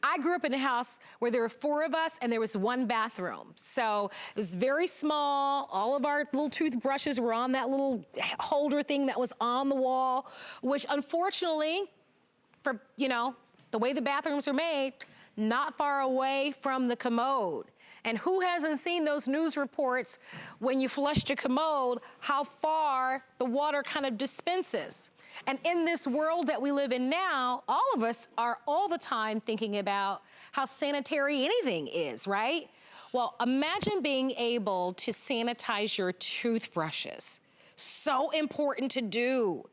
I grew up in a house where there were 4 of us and there was 1 bathroom. So it was very small. All of our little toothbrushes were on that little holder thing that was on the wall, which unfortunately, for, you know, the way the bathrooms are made, not far away from the commode. And who hasn't seen those news reports when you flushed your commode, how far the water kind of dispenses? And in this world that we live in now, all of us are all the time thinking about how sanitary anything is, right? Well, imagine being able to sanitize your toothbrushes. So important to do.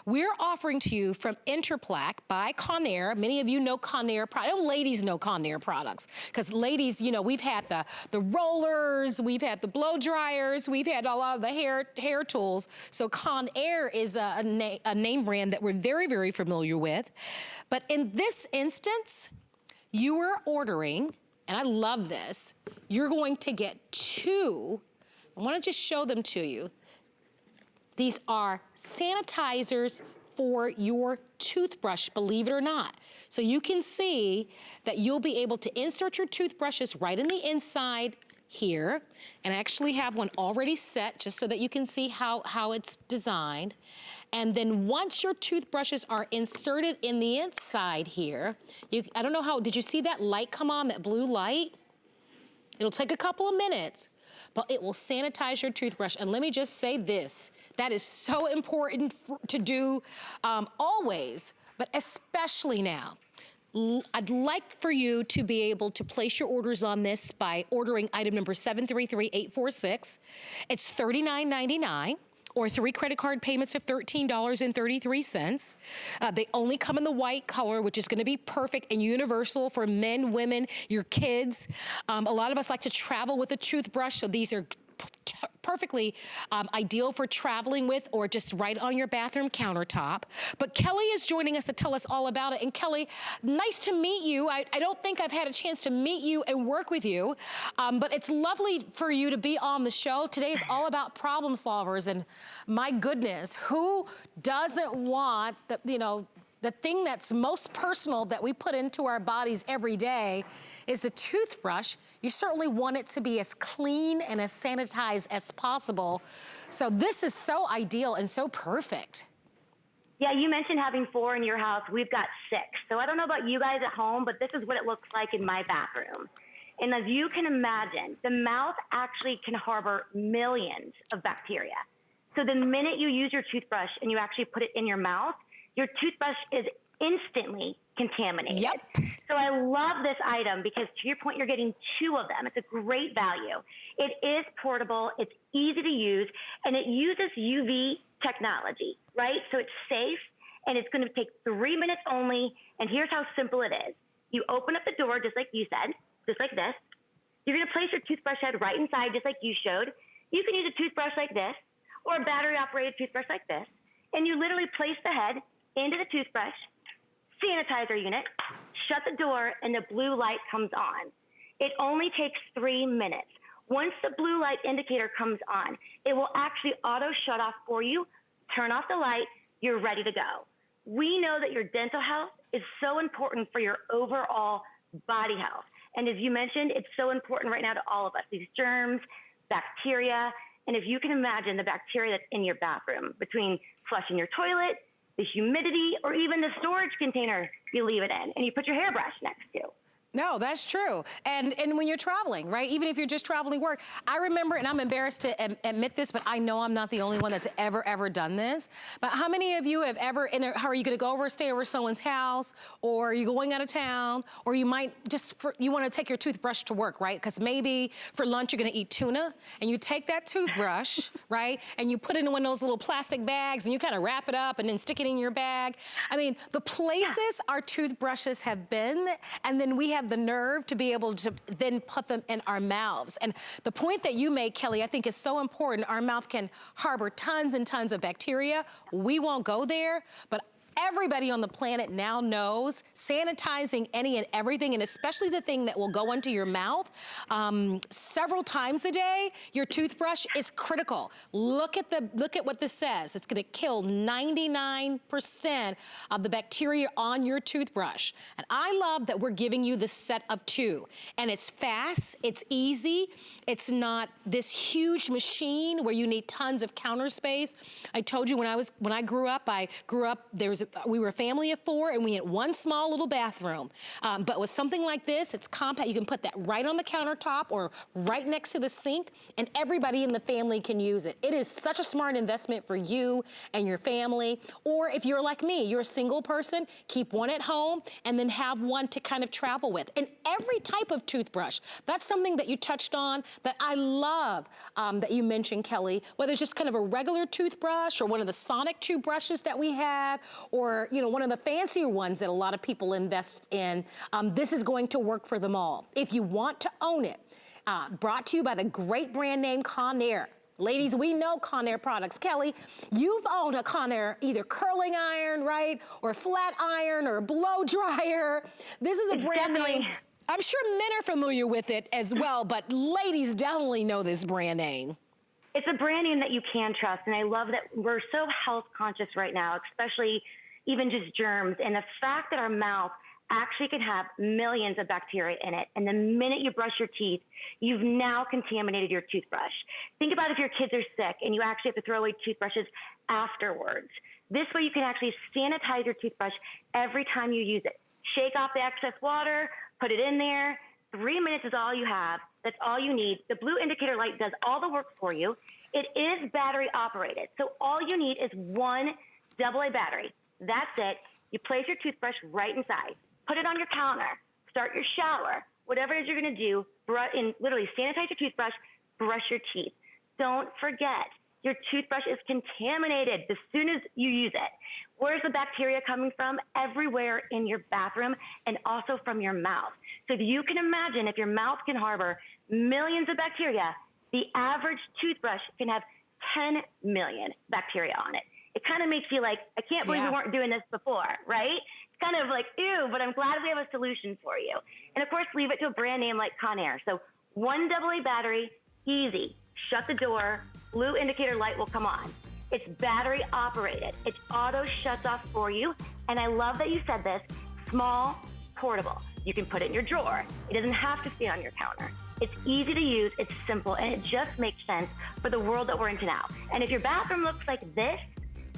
We're offering to you from Interplak by Conair. Many of you know Conair products. Ladies know Conair products. Because ladies, you know, we've had the rollers, we've had the blow dryers, we've had a lot of the hair tools. So Conair is a name brand that we're very, very familiar with. But in this instance, you are ordering, and I love this, you're going to get 2. I want to just show them to you. These are sanitizers for your toothbrush, believe it or not. So you can see that you'll be able to insert your toothbrushes right in the inside here. And I actually have one already set just so that you can see how it's designed. And then once your toothbrushes are inserted in the inside here, I don't know how, did you see that light come on, that blue light? It'll take a couple of minutes, but it will sanitize your toothbrush. And let me just say this, that is so important to do always, but especially now. I'd like for you to be able to place your orders on this by ordering item number 733846. It's $39.99. Or 3 credit card payments of $13.33. They only come in the white color, which is gonna be perfect and universal for men, women, your kids. A lot of us like to travel with a toothbrush, so these are perfectly ideal for traveling with or just right on your bathroom countertop. But Kelly is joining us to tell us all about it. And Kelly, nice to meet you. I don't think I've had a chance to meet you and work with you, but it's lovely for you to be on the show. Today is all about problem solvers, and my goodness, who doesn't want the, you know, the thing that's most personal that we put into our bodies every day is the toothbrush. You certainly want it to be as clean and as sanitized as possible. So this is so ideal and so perfect. Yeah, you mentioned having 4 in your house. We've got 6. So I don't know about you guys at home, but this is what it looks like in my bathroom. And as you can imagine, the mouth actually can harbor millions of bacteria. So the minute you use your toothbrush and you actually put it in your mouth, your toothbrush is instantly contaminated. Yep. So I love this item because, to your point, you're getting 2 of them. It's a great value. It is portable, it's easy to use, and it uses UV technology, right? So it's safe, and it's going to take 3 minutes only, and here's how simple it is. You open up the door, just like you said, just like this. You're going to place your toothbrush head right inside, just like you showed. You can use a toothbrush like this, or a battery-operated toothbrush like this, and you literally place the head into the toothbrush, sanitizer unit, shut the door, and the blue light comes on. It only takes 3 minutes. Once the blue light indicator comes on, it will actually auto shut off for you, turn off the light, you're ready to go. We know that your dental health is so important for your overall body health. And as you mentioned, it's so important right now to all of us, these germs, bacteria, and if you can imagine the bacteria that's in your bathroom, between flushing your toilet, the humidity, or even the storage container you leave it in, and you put your hairbrush next to. No, that's true. And when you're traveling, right? Even if you're just traveling work. I remember, and I'm embarrassed to admit this, but I know I'm not the only one that's ever done this. But how many of you have ever, how are you gonna go over, stay over someone's house, or you're going out of town, or you might just, you wanna take your toothbrush to work, right? Because maybe for lunch you're gonna eat tuna, and you take that toothbrush, right? And you put it in one of those little plastic bags, and you kind of wrap it up and then stick it in your bag. I mean, the places our toothbrushes have been, and then we have the nerve to be able to then put them in our mouths. And the point that you make, Kelly, I think is so important. Our mouth can harbor tons and tons of bacteria. We won't go there, but everybody on the planet now knows sanitizing any and everything, and especially the thing that will go into your mouth several times a day, your toothbrush is critical. Look at what this says. It's gonna kill 99% of the bacteria on your toothbrush. And I love that we're giving you the set of 2. And it's fast, it's easy, it's not this huge machine where you need tons of counter space. I told you when I grew up, we were a family of 4 and we had one small little bathroom. But with something like this, it's compact. You can put that right on the countertop or right next to the sink, and everybody in the family can use it. It is such a smart investment for you and your family. Or if you're like me, you're a single person, keep one at home and then have one to kind of travel with. And every type of toothbrush, that's something that you touched on that I love that you mentioned, Kelly, whether it's just kind of a regular toothbrush or one of the sonic toothbrushes that we have, or one of the fancier ones that a lot of people invest in. This is going to work for them all. If you want to own it, brought to you by the great brand name Conair. Ladies, we know Conair products. Kelly, you've owned a Conair either curling iron, right, or flat iron, or blow dryer. This is a brand name. I'm sure men are familiar with it as well, but ladies definitely know this brand name. It's a brand name that you can trust, and I love that we're so health conscious right now, especially even just germs, and the fact that our mouth actually can have millions of bacteria in it, and the minute you brush your teeth, you've now contaminated your toothbrush. Think about if your kids are sick and you actually have to throw away toothbrushes afterwards. This way you can actually sanitize your toothbrush every time you use it. Shake off the excess water, put it in there. 3 minutes is all you have. That's all you need. The blue indicator light does all the work for you. It is battery operated, so all you need is one AA battery. That's it. You place your toothbrush right inside. Put it on your counter. Start your shower. Whatever it is you're going to do, literally sanitize your toothbrush, brush your teeth. Don't forget, your toothbrush is contaminated as soon as you use it. Where's the bacteria coming from? Everywhere in your bathroom and also from your mouth. So if you can imagine, if your mouth can harbor millions of bacteria, the average toothbrush can have 10 million bacteria on it. It kind of makes you like, I can't believe we weren't doing this before, right? It's kind of like, ew, but I'm glad we have a solution for you. And of course, leave it to a brand name like Conair. So one AA battery, easy. Shut the door, blue indicator light will come on. It's battery operated. It auto shuts off for you. And I love that you said this, small, portable. You can put it in your drawer. It doesn't have to stay on your counter. It's easy to use, it's simple, and it just makes sense for the world that we're into now. And if your bathroom looks like this,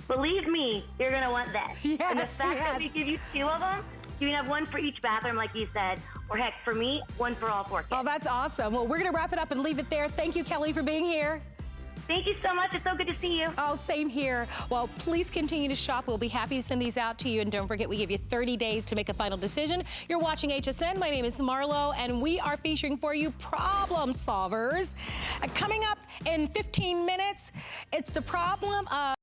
believe me, you're gonna want this. Yes, and the fact that we give you 2 of them, you can have one for each bathroom, like you said, or heck, for me, one for all 4 kids. Oh, that's awesome. Well, we're gonna wrap it up and leave it there. Thank you, Kelly, for being here. Thank you so much. It's so good to see you. Oh, same here. Well, please continue to shop. We'll be happy to send these out to you. And don't forget, we give you 30 days to make a final decision. You're watching HSN. My name is Marlo, and we are featuring for you problem solvers. Coming up in 15 minutes, it's the problem of